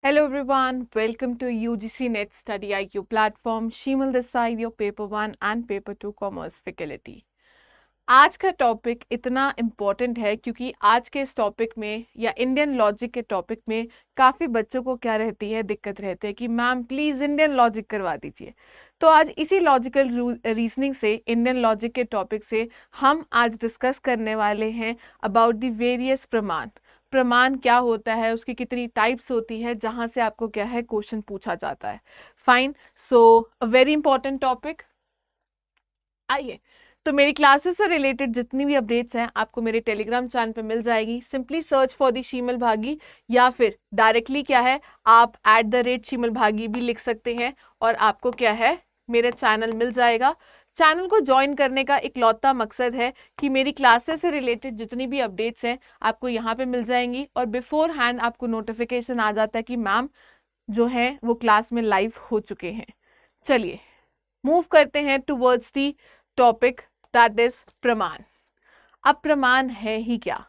Hello everyone, welcome to UGC Net Study IQ platform. Shimal this side, your paper 1 and paper 2 commerce faculty. आज का topic इतना important है क्योंकि आज के इस टॉपिक में या इंडियन लॉजिक के टॉपिक में काफ़ी बच्चों को क्या रहती है, दिक्कत रहती है कि मैम प्लीज़ इंडियन लॉजिक करवा दीजिए। तो आज इसी लॉजिकल रीजनिंग से, इंडियन लॉजिक के टॉपिक से हम आज डिस्कस करने वाले हैं अबाउट द वेरियस प्रमाण। प्रमाण क्या होता है, उसकी कितनी टाइप्स होती है, जहां से आपको क्या है क्वेश्चन पूछा जाता है। Fine, so a very important topic. आइए, तो मेरी क्लासेस से रिलेटेड जितनी भी अपडेट्स हैं आपको मेरे टेलीग्राम चैनल पे मिल जाएगी। सिंपली सर्च फॉर दी शीमल भागी, या फिर डायरेक्टली क्या है आप @शीमल भागी भी लिख सकते हैं और आपको क्या है मेरा चैनल मिल जाएगा। चैनल को ज्वाइन करने का इकलौता मकसद है कि मेरी क्लासेस से रिलेटेड जितनी भी अपडेट्स हैं आपको यहाँ पे मिल जाएंगी और बिफोर हैंड आपको नोटिफिकेशन आ जाता है कि मैम जो है वो क्लास में लाइव हो चुके हैं। चलिए मूव करते हैं towards the topic that is प्रमाण। अब प्रमाण है ही क्या?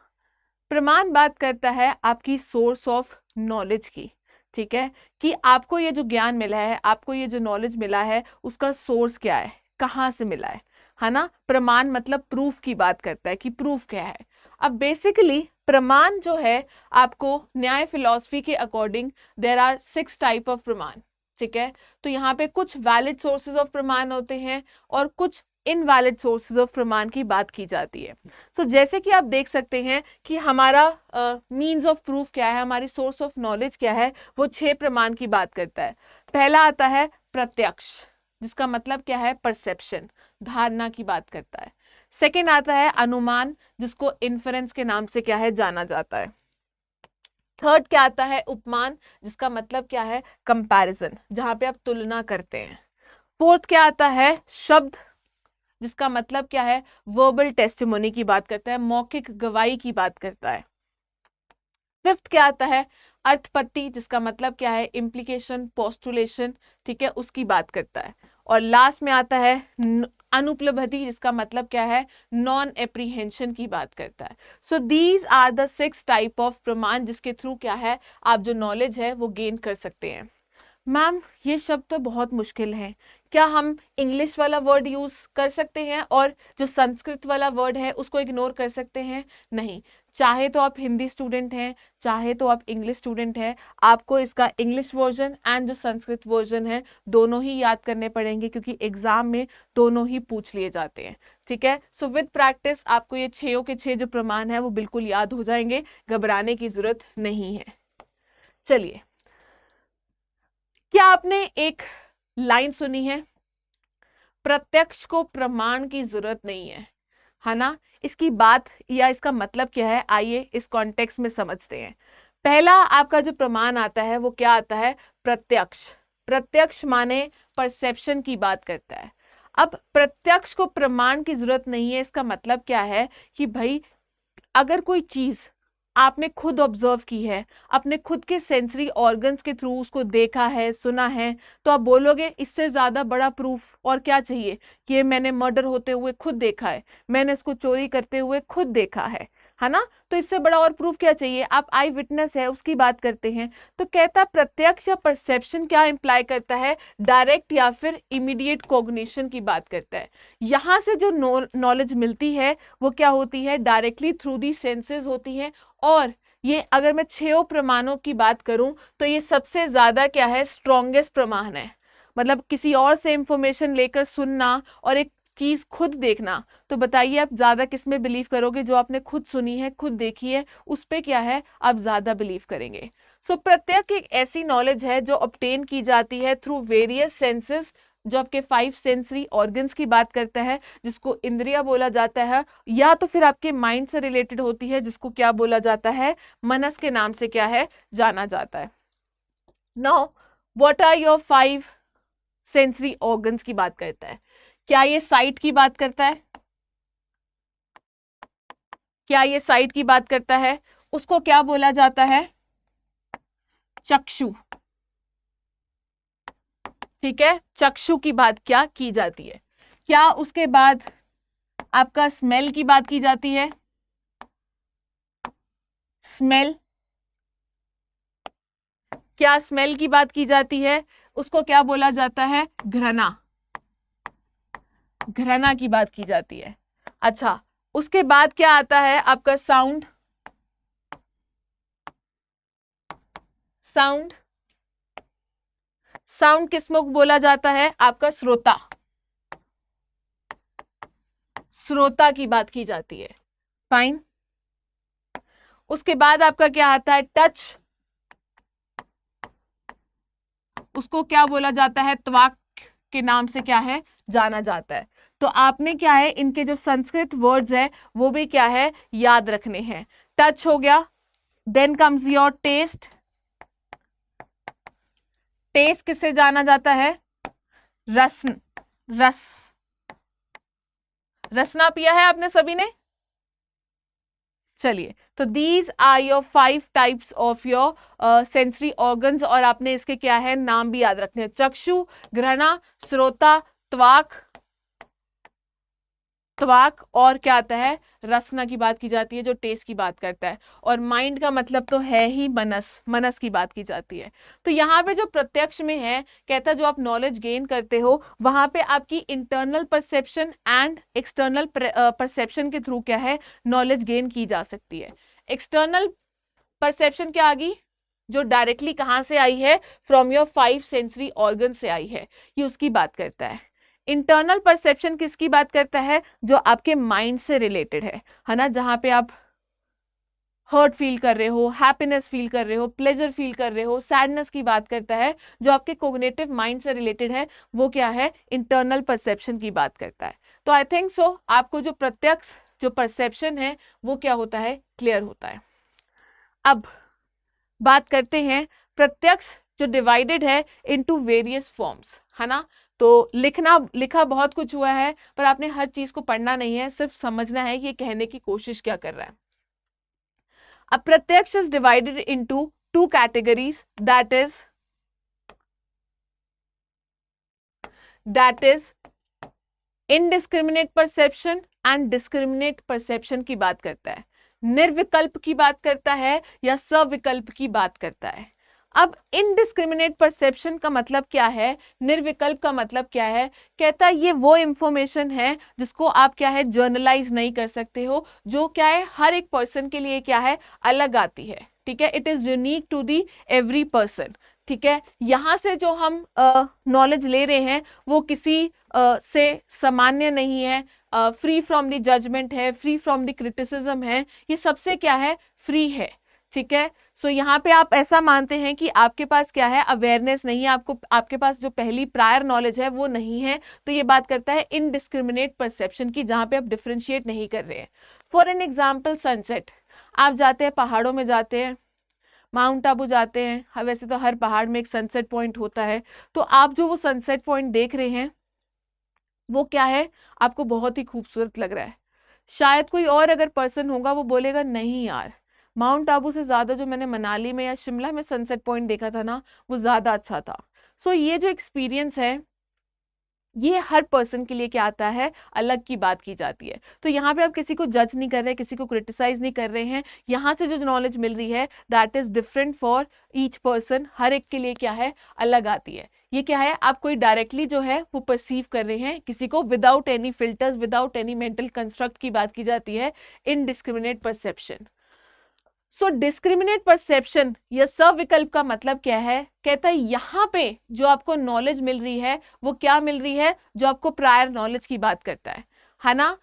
प्रमाण बात करता है आपकी सोर्स ऑफ नॉलेज की, ठीक है, कि आपको ये जो ज्ञान मिला है, आपको ये जो नॉलेज मिला है, उसका सोर्स क्या है, कहाँ से मिला है ना। प्रमाण मतलब प्रूफ की बात करता है कि प्रूफ क्या है। अब बेसिकली प्रमाण जो है आपको न्याय फिलॉसफी के according there are 6 type of pramana, ठीक है। तो यहाँ पे कुछ वैलिड सोर्सेज ऑफ प्रमाण होते हैं और कुछ इनवैलिड सोर्सेज ऑफ प्रमाण की बात की जाती है। सो जैसे कि आप देख सकते हैं कि हमारा मीन्स ऑफ प्रूफ क्या है, हमारी सोर्स ऑफ नॉलेज क्या है, वो 6 प्रमाण की बात करता है। पहला आता है प्रत्यक्ष, जिसका मतलब क्या है परसेप्शन, धारणा की बात करता है। सेकेंड आता है अनुमान, जिसको इन्फरेंस के नाम से क्या है जाना जाता है। थर्ड क्या आता है उपमान, जिसका मतलब क्या है कंपैरिजन, जहां पे आप तुलना करते हैं। फोर्थ क्या आता है शब्द, जिसका मतलब क्या है वर्बल टेस्टिमोनी की बात करता है, मौखिक गवाही की बात करता है। फिफ्थ क्या आता है अर्थपत्ति, जिसका मतलब क्या है इम्प्लीकेशन, पोस्टुलेशन, ठीक है, उसकी बात करता है। और लास्ट में आता है अनुपलब्धि, जिसका मतलब क्या है नॉन एप्रीहेंशन की बात करता है। So these are the 6 type of pramana जिसके थ्रू क्या है आप जो नॉलेज है वो गेन कर सकते हैं। मैम ये शब्द तो बहुत मुश्किल है, क्या हम इंग्लिश वाला वर्ड यूज कर सकते हैं और जो संस्कृत वाला वर्ड है उसको इग्नोर कर सकते हैं? नहीं, चाहे तो आप हिंदी स्टूडेंट हैं, चाहे तो आप इंग्लिश स्टूडेंट हैं, आपको इसका इंग्लिश वर्जन एंड जो संस्कृत वर्जन है दोनों ही याद करने पड़ेंगे क्योंकि एग्जाम में दोनों ही पूछ लिए जाते हैं, ठीक है। सो विद प्रैक्टिस आपको ये 6 के 6 जो प्रमाण है वो बिल्कुल याद हो जाएंगे, घबराने की जरूरत नहीं है। चलिए, क्या आपने एक लाइन सुनी है, प्रत्यक्ष को प्रमाण की जरूरत नहीं है ना। इसकी बात या इसका मतलब क्या है, आइए इस कॉन्टेक्स्ट में समझते हैं। पहला आपका जो प्रमाण आता है वो क्या आता है प्रत्यक्ष। प्रत्यक्ष माने परसेप्शन की बात करता है। अब प्रत्यक्ष को प्रमाण की जरूरत नहीं है, इसका मतलब क्या है कि भाई अगर कोई चीज आपने खुद ऑब्जर्व की है, अपने खुद के सेंसरी ऑर्गन्स के थ्रू उसको देखा है, सुना है, तो आप बोलोगे इससे ज्यादा बड़ा प्रूफ और क्या चाहिए कि ये मैंने मर्डर होते हुए खुद देखा है, मैंने इसको चोरी करते हुए खुद देखा है ना। तो इससे बड़ा और प्रूफ क्या चाहिए, आप आई विटनेस है उसकी बात करते हैं। तो कहता प्रत्यक्ष या परसेप्शन क्या इंप्लाई करता है, डायरेक्ट या फिर इमीडिएट कॉग्निशन की बात करता है। यहां से जो नॉलेज मिलती है वो क्या होती है, डायरेक्टली थ्रू दी सेंसेस होती है। और ये अगर मैं 6 प्रमाणों की बात करूं तो ये सबसे ज्यादा क्या है स्ट्रॉन्गेस्ट प्रमाण है। मतलब किसी और से इंफॉर्मेशन लेकर सुनना और एक चीज खुद देखना, तो बताइए आप ज्यादा किस में बिलीव करोगे, जो आपने खुद सुनी है, खुद देखी है, उस पे क्या है आप ज्यादा बिलीव करेंगे। सो प्रत्यक्ष एक ऐसी नॉलेज है जो ऑब्टेन की जाती है थ्रू वेरियस सेंसेस, जो आपके 5 सेंसरी ऑर्गन्स की बात करता है, जिसको इंद्रिया बोला जाता है, या तो फिर आपके माइंड से रिलेटेड होती है जिसको क्या बोला जाता है मनस के नाम से क्या है जाना जाता है। Now what are your 5 sensory organs की बात करता है, क्या ये साइट की बात करता है, क्या ये साइट की बात करता है, उसको क्या बोला जाता है चक्षु, ठीक है, चक्षु की बात क्या की जाती है। क्या उसके बाद आपका स्मेल की बात की जाती है, स्मेल, क्या स्मेल की बात की जाती है, उसको क्या बोला जाता है, घृणा, घृणा की बात की जाती है। अच्छा, उसके बाद क्या आता है आपका साउंड, साउंड, साउंड किसको बोला जाता है, आपका श्रोता, श्रोता की बात की जाती है। फाइन। उसके बाद आपका क्या आता है, टच, उसको क्या बोला जाता है, त्वक के नाम से क्या है, जाना जाता है। तो आपने क्या है, इनके जो संस्कृत वर्ड्स है वो भी क्या है, याद रखने हैं। टच हो गया, then comes your taste, taste किससे जाना जाता है, रस, रस, रसना पिया है आपने सभी ने। चलिए, तो these are your 5 types of your sensory organs, और आपने इसके क्या है, नाम भी याद रखने हैं, चक्षु, घ्राण, श्रोता, त्वक, त्वक, और क्या आता है, रसना की बात की जाती है जो टेस्ट की बात करता है, और माइंड का मतलब तो है ही मनस, मनस की बात की जाती है। तो यहाँ पे जो प्रत्यक्ष में है, कहता है जो आप नॉलेज गेन करते हो वहां पे आपकी internal perception and external perception के थ्रू क्या है, नॉलेज गेन की जा सकती है। एक्सटर्नल परसेप्शन क्या आ गई, जो डायरेक्टली कहाँ से आई है, फ्रॉम योर 5 सेंसरी ऑर्गन से आई है, ये उसकी बात करता है। इंटरनल परसेप्शन किसकी बात करता है, जो आपके माइंड से रिलेटेड है ना, जहां पे आप हर्ट फील कर रहे हो, हैप्पीनेस फील कर रहे हो, प्लेजर फील कर रहे हो, सैडनेस की बात करता है, जो आपके कोग्निटिव माइंड से रिलेटेड है, वो क्या है, इंटरनल परसेप्शन की बात करता है। तो आई थिंक सो आपको जो प्रत्यक्ष जो परसेप्शन है वो क्या होता है, क्लियर होता है। अब बात करते हैं प्रत्यक्ष जो डिवाइडेड है इनटू वेरियस फॉर्म्स, है ना। तो लिखा बहुत कुछ हुआ है, पर आपने हर चीज को पढ़ना नहीं है, सिर्फ समझना है कि ये कहने की कोशिश क्या कर रहा है। अब प्रत्यक्ष is divided into 2 categories, that is indiscriminate perception and discriminate perception की बात करता है, निर्विकल्प की बात करता है या सविकल्प की बात करता है। अब इनडिस्क्रिमिनेट परसेप्शन का मतलब क्या है, निर्विकल्प का मतलब क्या है, कहता है ये वो इंफॉर्मेशन है जिसको आप क्या है, जर्नलाइज नहीं कर सकते हो, जो क्या है हर एक पर्सन के लिए क्या है, अलग आती है, ठीक है, it is unique to the every person, ठीक है। यहां से जो हम नॉलेज ले रहे हैं वो किसी से सामान्य नहीं है, फ्री फ्रॉम द जजमेंट है, फ्री फ्रॉम द क्रिटिसिज्म है, ये सबसे क्या है, फ्री है, ठीक है। सो यहाँ पे आप ऐसा मानते हैं कि आपके पास क्या है, अवेयरनेस नहीं है, आपको आपके पास जो पहली प्रायर नॉलेज है वो नहीं है, तो ये बात करता है इनडिस्क्रिमिनेट परसेप्शन की, जहां पे आप डिफरेंशिएट नहीं कर रहे हैं। फॉर एन एग्जाम्पल सनसेट, आप जाते हैं पहाड़ों में, जाते हैं माउंट आबू जाते हैं, वैसे तो हर पहाड़ में एक सनसेट पॉइंट होता है, तो आप जो वो सनसेट पॉइंट देख रहे हैं वो क्या है, आपको बहुत ही खूबसूरत लग रहा है। शायद कोई और अगर पर्सन होगा वो बोलेगा नहीं यार, माउंट आबू से ज्यादा जो मैंने मनाली में या शिमला में सनसेट पॉइंट देखा था ना, वो ज्यादा अच्छा था। सो ये जो एक्सपीरियंस है ये हर पर्सन के लिए क्या आता है, अलग की बात की जाती है। तो यहाँ पे आप किसी को जज नहीं कर रहे, किसी को क्रिटिसाइज नहीं कर रहे हैं, यहाँ से जो नॉलेज मिल रही है that is different for each person, हर एक के लिए क्या है, अलग आती है। ये क्या है, आप कोई डायरेक्टली जो है वो परसीव कर रहे हैं किसी को, without any filters, without any mental construct की बात की जाती है, इनडिस्क्रिमिनेट परसेप्शन। सो डिस्क्रिमिनेट परसेप्शन या सविकल्प का मतलब क्या है, कहता है यहां पे जो आपको नॉलेज मिल रही है वो क्या मिल रही है, जो आपको प्रायर नॉलेज की बात करता है ना,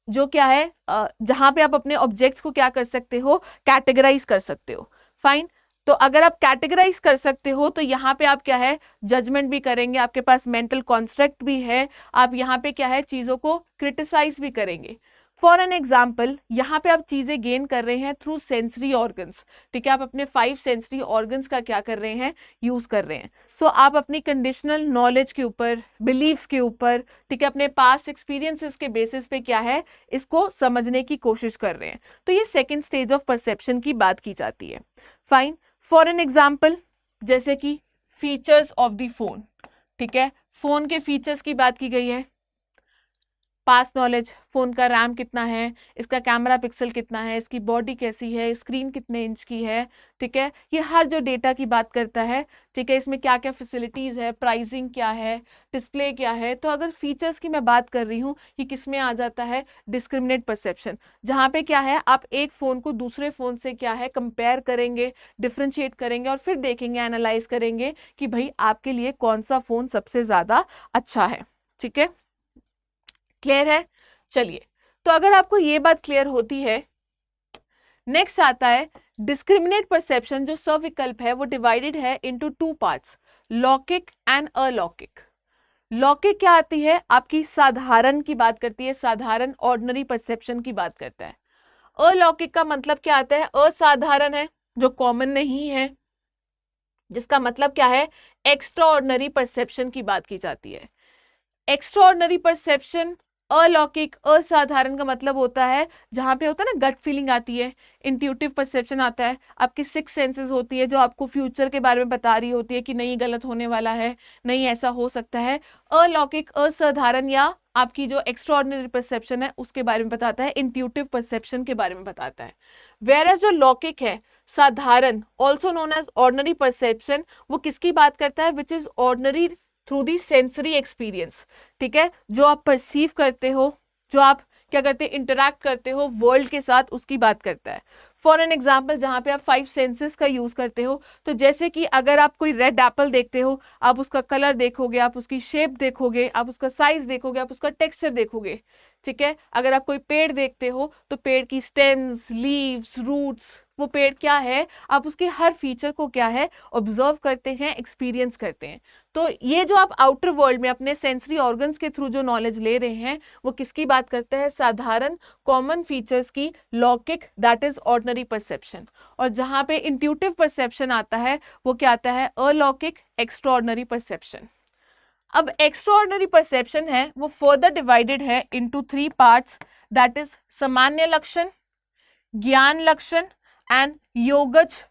जो क्या है, जहां पे आप अपने ऑब्जेक्ट्स को क्या कर सकते हो, कैटेगराइज कर सकते हो। फाइन। तो अगर आप कैटेगराइज कर सकते हो तो यहाँ पे आप क्या है, जजमेंट भी करेंगे, आपके पास मेंटल कॉन्स्ट्रक्ट भी है, आप यहाँ पे क्या है, चीजों को क्रिटिसाइज भी करेंगे। फॉर एन एग्जाम्पल, यहाँ पे आप चीजें गेन कर रहे हैं थ्रू सेंसरी ऑर्गन्स, ठीक है, आप अपने 5 सेंसरी ऑर्गन्स का क्या कर रहे हैं, यूज कर रहे हैं। सो आप अपनी कंडीशनल नॉलेज के ऊपर, बिलीव्स के ऊपर, ठीक है, अपने पास्ट एक्सपीरियंसेस के बेसिस पे क्या है, इसको समझने की कोशिश कर रहे हैं। तो ये सेकेंड स्टेज ऑफ परसेप्शन की बात की जाती है। फाइन। फॉर एन एग्जाम्पल, जैसे कि फीचर्स ऑफ द फोन, ठीक है, फोन के फीचर्स की बात की गई है, पास्ट नॉलेज, फोन का रैम कितना है, इसका कैमरा पिक्सल कितना है, इसकी बॉडी कैसी है, स्क्रीन कितने इंच की है, ठीक है, ये हर जो डेटा की बात करता है, ठीक है, इसमें क्या क्या फैसिलिटीज है, प्राइसिंग क्या है, डिस्प्ले क्या है। तो अगर फीचर्स की मैं बात कर रही हूँ, ये किस में आ जाता है, डिस्क्रिमिनेट परसेप्शन, जहाँ पे क्या है आप एक फोन को दूसरे फोन से क्या है कंपेयर करेंगे, डिफ्रेंशिएट करेंगे और फिर देखेंगे, एनालाइज करेंगे कि भाई आपके लिए कौन सा फोन सबसे ज्यादा अच्छा है। ठीक है, क्लियर है? चलिए, तो अगर आपको ये बात क्लियर होती है, नेक्स्ट आता है डिस्क्रिमिनेट परसेप्शन। जो सविकल्प है वो डिवाइडेड है इनटू टू पार्ट्स, लौकिक एंड अलौकिक। लौकिक क्या आती है, आपकी साधारण की बात करती है, साधारण ऑर्डिनरी परसेप्शन की बात करता है। अलौकिक का मतलब क्या आता है, असाधारण है, जो कॉमन नहीं है, जिसका मतलब क्या है, एक्स्ट्रा ऑर्डिनरी परसेप्शन की बात की जाती है। एक्स्ट्रा ऑर्डिनरी परसेप्शन, अलौकिक, असाधारण का मतलब होता है जहां पे होता है ना गट फीलिंग आती है, इंट्यूटिव परसेप्शन आता है, आपकी सिक्स सेंसेस होती है जो आपको फ्यूचर के बारे में बता रही होती है कि नहीं गलत होने वाला है, नहीं ऐसा हो सकता है। अलौकिक, असाधारण या आपकी जो एक्स्ट्रा ऑर्डिनरी परसेप्शन है उसके बारे में बताता है, इंट्यूटिव परसेप्शन के बारे में बताता है। वेयरएज जो लौकिक है, साधारण, also known as ordinary perception, वो किसकी बात करता है, which is ordinary through the sensory experience. ठीक है, जो आप परसीव करते हो, जो आप क्या करते हैं, इंटरैक्ट करते हो वर्ल्ड के साथ, उसकी बात करता है। फॉर एन एग्जाम्पल, जहां पे आप फाइव सेंसेस का यूज करते हो, तो जैसे कि अगर आप कोई रेड एप्पल देखते हो, आप उसका कलर देखोगे, आप उसकी शेप देखोगे, आप उसका साइज देखोगे, आप उसका टेक्सचर देखोगे। ठीक है, अगर आप कोई पेड़ देखते हो तो पेड़ की स्टेम्स, लीव्स, रूट्स, वो पेड़ क्या है, आप उसके हर फीचर को क्या है ऑब्जर्व करते हैं, एक्सपीरियंस करते हैं। तो ये जो आप आउटर वर्ल्ड में अपने सेंसरी ऑर्गन्स के थ्रू जो नॉलेज ले रहे हैं, वो किसकी बात करते हैं, साधारण कॉमन फीचर्स की, लौकिक, दैट इज ऑर्डिनरी परसेप्शन। और जहां पे इंट्यूटिव परसेप्शन आता है वो क्या आता है, अलौकिक, एक्स्ट्रा ऑर्डिनरी परसेप्शन। अब एक्स्ट्रा ऑर्डिनरी परसेप्शन है वो फर्दर डिवाइडेड है into three parts, that is सामान्य लक्षण, ज्ञान लक्षण एंड योगज।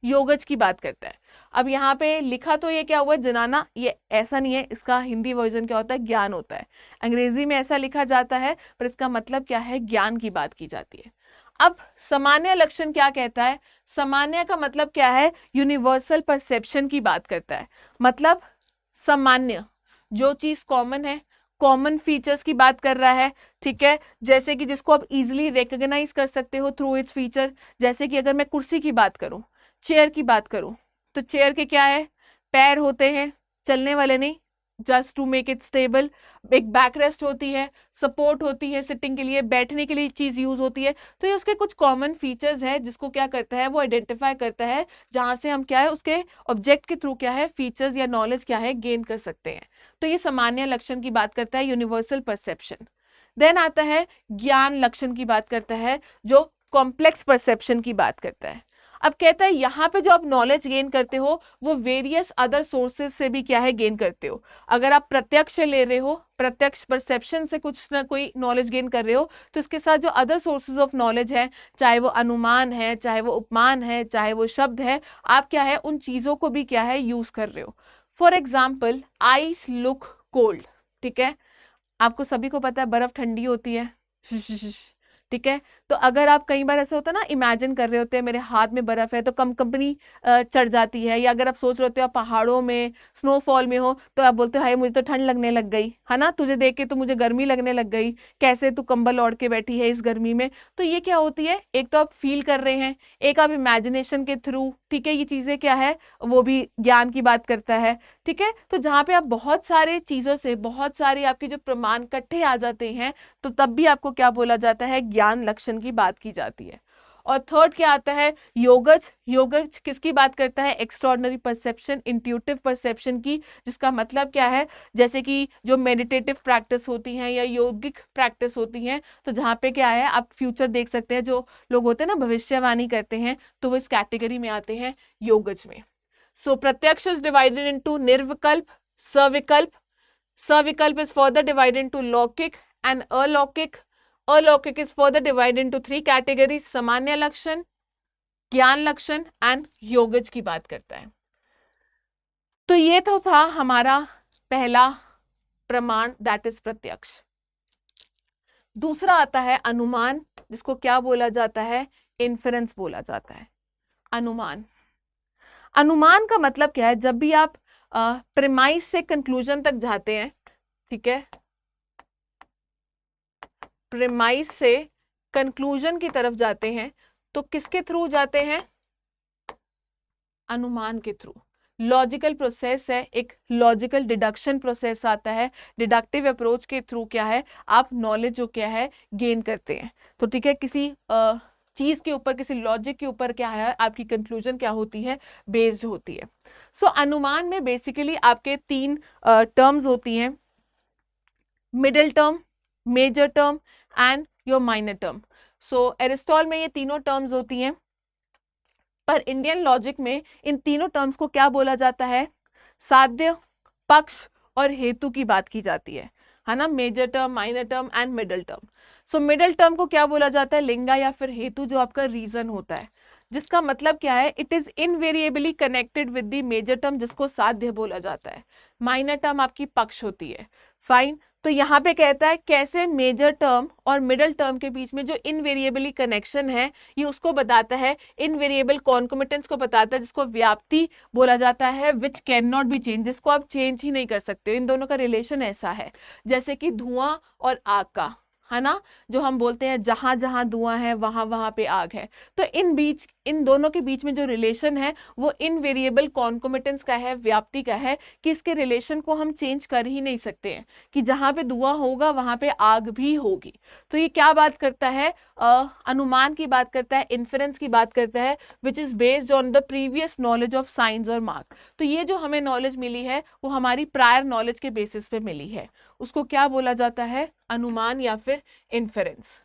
योगज की बात करता है। अब यहाँ पे लिखा तो ये क्या हुआ है, जनाना, ये ऐसा नहीं है, इसका हिंदी वर्जन क्या होता है, ज्ञान होता है। अंग्रेजी में ऐसा लिखा जाता है पर इसका मतलब क्या है, ज्ञान की बात की जाती है। अब सामान्य लक्षण क्या कहता है, सामान्य का मतलब क्या है, यूनिवर्सल परसेप्शन की बात करता है। मतलब सामान्य, जो चीज कॉमन है, कॉमन फीचर्स की बात कर रहा है। ठीक है, जैसे कि जिसको आप इजीली रिकॉग्नाइज कर सकते हो थ्रू इट्स फीचर। जैसे कि अगर मैं कुर्सी की बात करूं, चेयर की बात करूं, तो चेयर के क्या है, पैर होते हैं, चलने वाले नहीं, just to make it stable. एक बैक रेस्ट होती है, सपोर्ट होती है सिटिंग के लिए, बैठने के लिए चीज यूज होती है। तो ये उसके कुछ कॉमन फीचर्स है जिसको क्या करता है, वो आइडेंटिफाई करता है, जहां से हम क्या है उसके ऑब्जेक्ट के थ्रू क्या है फीचर्स या नॉलेज क्या है गेन कर सकते हैं। तो ये सामान्य लक्षण की बात करता है, यूनिवर्सल परसेप्शन। देन आता है ज्ञान लक्षण की बात करता है, जो कॉम्प्लेक्स परसेप्शन की बात करता है। अब कहता है यहाँ पे जो आप नॉलेज गेन करते हो वो वेरियस अदर सोर्सेज से भी क्या है गेन करते हो। अगर आप प्रत्यक्ष ले रहे हो, प्रत्यक्ष परसेप्शन से कुछ ना कोई नॉलेज गेन कर रहे हो, तो इसके साथ जो अदर सोर्सेज ऑफ नॉलेज है, चाहे वो अनुमान है, चाहे वो उपमान है, चाहे वो शब्द है, आप क्या है उन चीजों को भी क्या है यूज कर रहे हो। For example, ice look cold. ठीक है, आपको सभी को पता है बर्फ ठंडी होती है। ठीक है, तो अगर आप कई बार ऐसा होता है ना, इमेजिन कर रहे होते हैं मेरे हाथ में बर्फ है तो कम कंपनी चढ़ जाती है, या अगर आप सोच रहे होते हो आप पहाड़ों में स्नोफॉल में हो तो आप बोलते हो हाय मुझे तो ठंड लगने लग गई है ना, तुझे देख के तो मुझे गर्मी लगने लग गई, कैसे तू कंबल ओढ़ के बैठी है इस गर्मी में। तो ये क्या होती है, एक तो आप फील कर रहे हैं, एक आप इमेजिनेशन के थ्रू, ठीक है, ये चीजें क्या है वो भी ज्ञान की बात करता है। ठीक है, तो जहां पे आप बहुत सारे चीजों से, बहुत सारे आपके जो प्रमाण इकट्ठे आ जाते हैं, तो तब भी आपको क्या बोला जाता है, ज्ञान लक्षण की बात की जाती है। और थर्ड क्या आता है, योगज। योगज किसकी बात करता है, एक्स्ट्राऑर्डिनरी परसेप्शन, इंट्यूटिव परसेप्शन की, जिसका मतलब क्या है, जैसे कि जो मेडिटेटिव प्रैक्टिस होती हैं या योगिक प्रैक्टिस होती हैं, तो जहाँ पे क्या है आप फ्यूचर देख सकते हैं, जो लोग होते हैं ना भविष्यवाणी करते हैं, तो वो इस कैटेगरी में आते हैं, योगज में। सो प्रत्यक्ष इज डिवाइडेड इनटू निर्विकल्प, सविकल्प। सविकल्प is further divided into लौकिक and अलौकिक. अलौकिक is further divided into three categories, सामान्य लक्षण, ज्ञान लक्षण एंड योगज की बात करता है। तो ये तो था हमारा पहला प्रमाण, दैट इज प्रत्यक्ष। दूसरा आता है अनुमान, जिसको क्या बोला जाता है, इन्फेरेंस बोला जाता है। अनुमान, अनुमान का मतलब क्या है, जब भी आप प्रीमाइस से कंक्लूजन तक जाते हैं, ठीक है, प्रीमाइस से कंक्लूजन की तरफ जाते हैं तो किसके थ्रू जाते हैं, अनुमान के थ्रू। लॉजिकल प्रोसेस है, एक लॉजिकल डिडक्शन प्रोसेस आता है, डिडक्टिव अप्रोच के थ्रू क्या है, आप नॉलेज जो क्या है गेन करते हैं। तो ठीक है, किसी चीज के ऊपर, किसी लॉजिक के ऊपर क्या है, आपकी कंक्लूजन क्या होती है, बेस्ड होती है। सो अनुमान में बेसिकली आपके तीन टर्म्स होती हैं, middle term, major term and your minor term. So Aristotle में ये तीनों टर्म्स होती हैं, पर इंडियन लॉजिक में इन तीनों टर्म्स को क्या बोला जाता है, साध्य, पक्ष और हेतु की बात की जाती है ना, major term, minor term and middle term. So middle term को क्या बोला जाता है, लिंगा या फिर हेतु, जो आपका रीजन होता है, जिसका मतलब क्या है, it is invariably connected with the major term, जिसको साध्य बोला जाता है। माइनर टर्म आपकी पक्ष होती है। फाइन, तो यहाँ पे कहता है कैसे मेजर टर्म और मिडिल टर्म के बीच में जो इनवेरिएबली कनेक्शन है, ये उसको बताता है, इनवेरिएबल कॉन्कोमिटेंस को बताता है, जिसको व्याप्ति बोला जाता है, which can not be change, जिसको आप चेंज ही नहीं कर सकते। इन दोनों का रिलेशन ऐसा है जैसे कि धुआं और आग का, है ना, जो हम बोलते हैं जहां जहां धुआं है वहां वहां पे आग है। तो इन दोनों के बीच में जो रिलेशन है वो इनवेरिएबल कॉन्कोमिटेंस का है, व्याप्ति का है, कि इसके रिलेशन को हम चेंज कर ही नहीं सकते हैं, कि जहां पे धुआं होगा वहां पे आग भी होगी। तो ये क्या बात करता है, अनुमान की बात करता है, इन्फेरेंस की बात करता है, which is based on the previous knowledge of science और मार्क। तो ये जो हमें नॉलेज मिली है वो हमारी प्रायर नॉलेज के बेसिस पे मिली है, उसको क्या बोला जाता है, अनुमान या फिर इन्फेरेंस।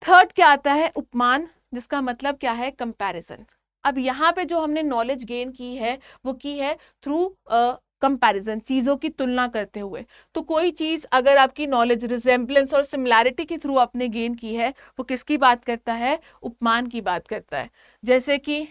थर्ड क्या आता है, उपमान, जिसका मतलब क्या है, कंपैरिजन। अब यहाँ पे जो हमने नॉलेज गेन की है वो की है थ्रू कंपैरिजन, चीजों की तुलना करते हुए। तो कोई चीज अगर आपकी नॉलेज रिजेम्बलेंस और सिमिलैरिटी के थ्रू आपने गेन की है, वो किसकी बात करता है, उपमान की बात करता है। जैसे कि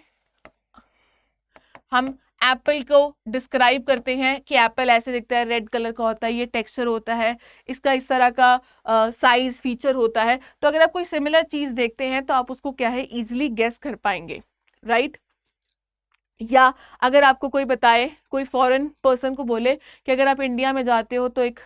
हम एप्पल को डिस्क्राइब करते हैं कि एप्पल ऐसे दिखता है, रेड कलर का होता है, ये टेक्सचर होता है, इसका इस तरह का साइज फीचर होता है। तो अगर आप कोई सिमिलर चीज देखते हैं तो आप उसको क्या है, इजीली गेस कर पाएंगे, राइट। या अगर आपको कोई बताए, कोई फॉरेन पर्सन को बोले कि अगर आप इंडिया में जाते हो तो एक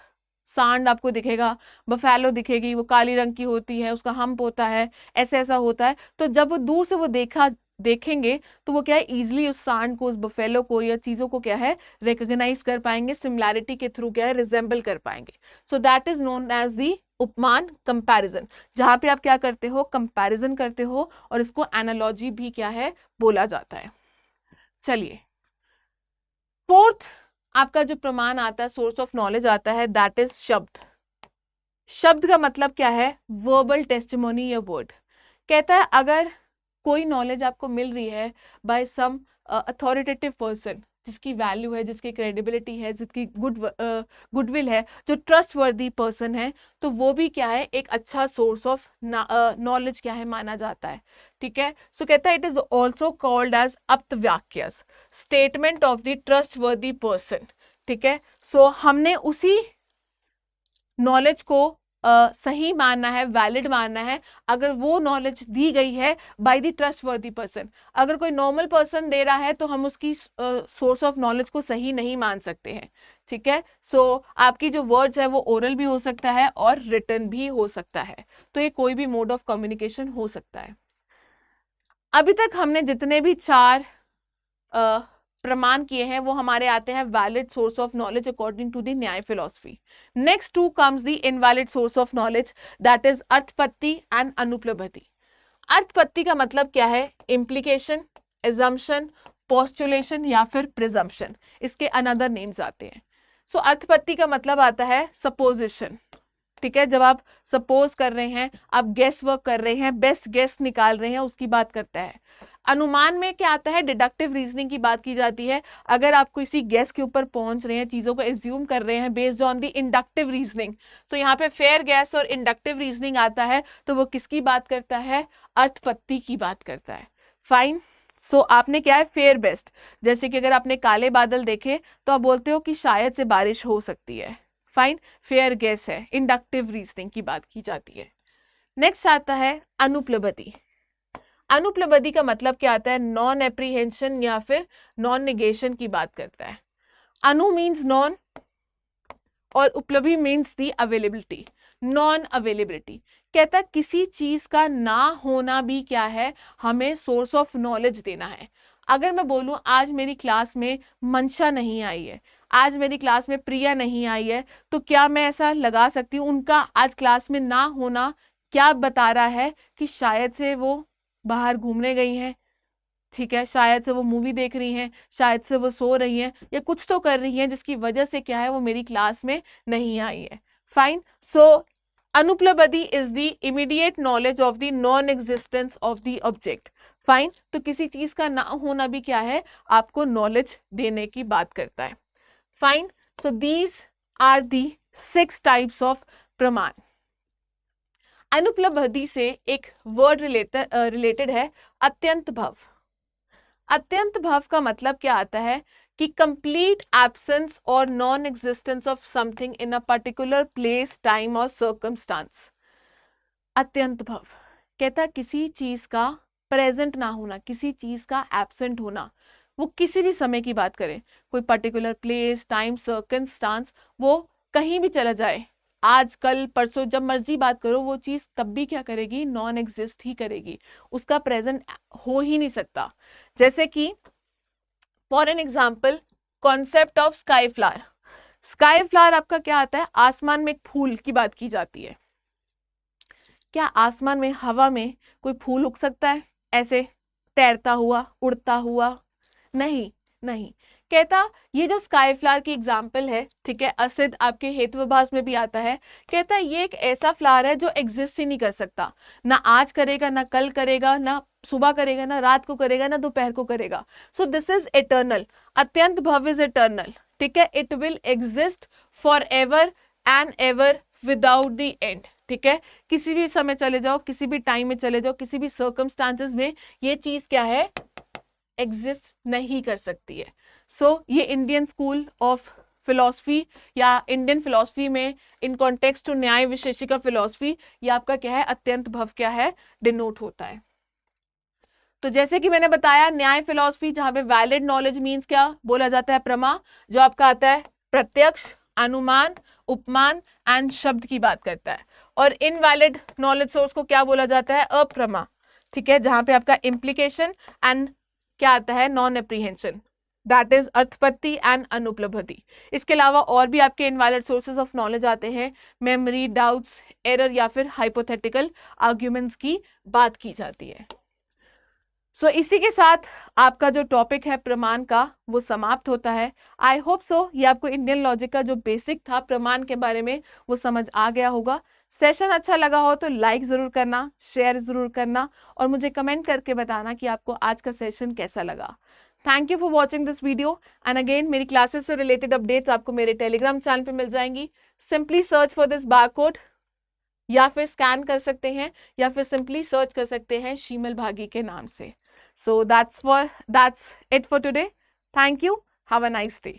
सांड आपको दिखेगा, बफेलो दिखेगी, वो काली रंग की होती है, उसका हम्प होता है, ऐसा ऐसा होता है। तो जब वो दूर से वो देखेंगे तो वो क्या है, इजिली उस सांड को, उस बफेलो को या चीजों को क्या है, रिकॉग्नाइज कर पाएंगे, सिमिलैरिटी के थ्रू क्या है, रिजेंबल कर पाएंगे। So that is known as the upamana, comparison, जहां पे आप क्या करते हो, कंपैरिजन करते हो, और इसको एनालॉजी भी क्या है, बोला जाता है। चलिए, फोर्थ आपका जो प्रमाण आता है, सोर्स ऑफ नॉलेज आता है, दैट इज शब्द। शब्द का मतलब क्या है, वर्बल टेस्टिमोनी या वर्ड। कहता है अगर कोई नॉलेज आपको मिल रही है बाय सम अथॉरिटेटिव पर्सन, जिसकी वैल्यू है, जिसकी क्रेडिबिलिटी है, जिसकी गुडविल है, जो ट्रस्ट वर्दी पर्सन है, तो वो भी क्या है, एक अच्छा सोर्स ऑफ नॉलेज क्या है, माना जाता है। ठीक है, सो कहता है it is also called as अप्तवाक्यस, statement of the trustworthy person. ठीक है, सो हमने उसी नॉलेज को सही मानना है, वैलिड मानना है, अगर वो नॉलेज दी गई है बाय द ट्रस्टवर्दी पर्सन। अगर कोई नॉर्मल पर्सन दे रहा है तो हम उसकी सोर्स ऑफ नॉलेज को सही नहीं मान सकते हैं। ठीक है, सो आपकी जो वर्ड्स है वो ओरल भी हो सकता है और रिटन भी हो सकता है, तो ये कोई भी मोड ऑफ कम्युनिकेशन हो सकता है। अभी तक हमने जितने भी चार प्रमाण किए हैं वो हमारे आते हैं valid source of knowledge according to the Nyaya philosophy. Next to comes the invalid source of knowledge, that is अर्थपत्ति एंड अनुपलब्धि। अर्थपत्ति का मतलब क्या है, इम्प्लीकेशन, एजम्पशन, पोस्टुलेशन या फिर प्रिजम्पशन, इसके अनदर नेम्स आते हैं। सो अर्थपत्ति का मतलब आता है सपोजिशन। ठीक है, जब आप सपोज कर रहे हैं, आप गेस वर्क कर रहे हैं, बेस्ट गेस निकाल रहे हैं, उसकी बात करता है। अनुमान में क्या आता है, डिडक्टिव रीजनिंग की बात की जाती है। अगर आप किसी गेस के ऊपर पहुंच रहे हैं, चीजों को एज्यूम कर रहे हैं based on the inductive reasoning, तो यहाँ पे फेयर गेस और इंडक्टिव रीजनिंग आता है, तो वो किसकी बात करता है, अर्थपत्ति की बात करता है। फाइन, सो आपने क्या है, फेयर बेस्ट, जैसे कि अगर आपने काले बादल देखे तो आप बोलते हो कि शायद से बारिश हो सकती है। फाइन, फेयर गेस है, इंडक्टिव रीजनिंग की बात की जाती है। नेक्स्ट आता है अनुपलब्धि। अनुपलब्धि का मतलब क्या आता है? नॉन एप्रीहेंशन या फिर नॉन निगेशन की बात करता है। अनु मीन्स नॉन और उपलब्धि means the availability, non availability. कहता है किसी चीज का ना होना भी क्या है, हमें सोर्स ऑफ नॉलेज देना है। अगर मैं बोलूं आज मेरी क्लास में मंशा नहीं आई है, आज मेरी क्लास में प्रिया नहीं आई है, तो क्या मैं ऐसा लगा सकती हूँ उनका आज क्लास में ना होना क्या बता रहा है कि शायद से वो बाहर घूमने गई हैं, ठीक है, शायद से वो मूवी देख रही हैं, शायद से वो सो रही हैं, या कुछ तो कर रही हैं जिसकी वजह से क्या है वो मेरी क्लास में नहीं आई है। फाइन, सो अनुपलब्धि is the immediate knowledge of the non existence of the object. Fine, तो किसी चीज का ना होना भी क्या है, आपको नॉलेज देने की बात करता है। Fine, so these are the 6 types of pramana. अनुपलब्धि से एक वर्ड रिलेटेड है, अत्यंत भव। अत्यंत भव का मतलब क्या आता है कि कंप्लीट एब्सेंस और non existence of something in a particular place, time और सर्कमस्टांस। अत्यंत भव कहता है किसी चीज का प्रेजेंट ना होना, किसी चीज का एब्सेंट होना, वो किसी भी समय की बात करें, कोई पर्टिकुलर प्लेस, टाइम, सर्कमस्टांस, वो कहीं भी चला जाए, आज कल परसों जब मर्जी बात करो, वो चीज तब भी क्या करेगी, नॉन एग्जिस्ट ही करेगी, उसका प्रेजेंट हो ही नहीं सकता। जैसे कि for an example concept of sky flower. Sky flower आपका क्या आता है, आसमान में एक फूल की बात की जाती है। क्या आसमान में, हवा में कोई फूल उग सकता है ऐसे तैरता हुआ, उड़ता हुआ? नहीं, नहीं। कहता ये जो स्काई फ्लावर की एग्जाम्पल है, ठीक है, असिद आपके हेतुभाष में भी आता है, कहता है ये एक ऐसा फ्लावर है जो एग्जिस्ट ही नहीं कर सकता, ना आज करेगा, ना कल करेगा, ना सुबह करेगा, ना रात को करेगा, ना दोपहर को करेगा। सो दिस इज इटर्नल, अत्यंत भव इज इटर्नल, ठीक है, it will exist for ever and ever without the end, ठीक है, किसी भी समय चले जाओ, किसी भी टाइम में चले जाओ, किसी भी सर्कमस्टांसेस में ये चीज क्या है, एग्जिस्ट नहीं कर सकती है। सो ये इंडियन स्कूल ऑफ फिलॉसफी या इंडियन फिलॉसफी में इन कॉन्टेक्स्ट टू न्याय विशेषिका फिलॉसफी, ये आपका क्या है, अत्यंत भव क्या है, डिनोट होता है। तो जैसे कि मैंने बताया न्याय फिलॉसफी, जहां पे वैलिड नॉलेज मीन्स क्या बोला जाता है, प्रमा, जो आपका आता है प्रत्यक्ष, अनुमान, उपमान एंड शब्द की बात करता है। और इनवैलिड नॉलेज सोर्स को क्या बोला जाता है, अप्रमा, ठीक है, जहां पे आपका इम्प्लीकेशन एंड क्या आता है, नॉन एप्रीहेंशन, दैट इज अर्थपत्ति एंड अनुपलब्धि। इसके अलावा और भी आपके इनवैलिड सोर्सेज ऑफ नॉलेज आते हैं, मेमोरी, डाउट्स, एरर या फिर हाइपोथेटिकल आर्ग्यूमेंट्स की बात की जाती है। सो इसी के साथ आपका जो टॉपिक है प्रमाण का वो समाप्त होता है। आई होप सो ये आपको इंडियन लॉजिक का जो बेसिक था प्रमाण के बारे में वो समझ आ गया होगा। सेशन अच्छा लगा हो तो लाइक जरूर करना, शेयर जरूर करना और मुझे कमेंट करके बताना कि आपको आज का सेशन कैसा लगा। Thank you for watching this video and again मेरी क्लासेस से रिलेटेड अपडेट्स आपको मेरे टेलीग्राम चैनल पे मिल जाएंगी। Simply search for this barcode, या फिर स्कैन कर सकते हैं या फिर सिंपली सर्च कर सकते हैं शीमल भागी के नाम से। So that's it for today. Thank you. Have a nice day.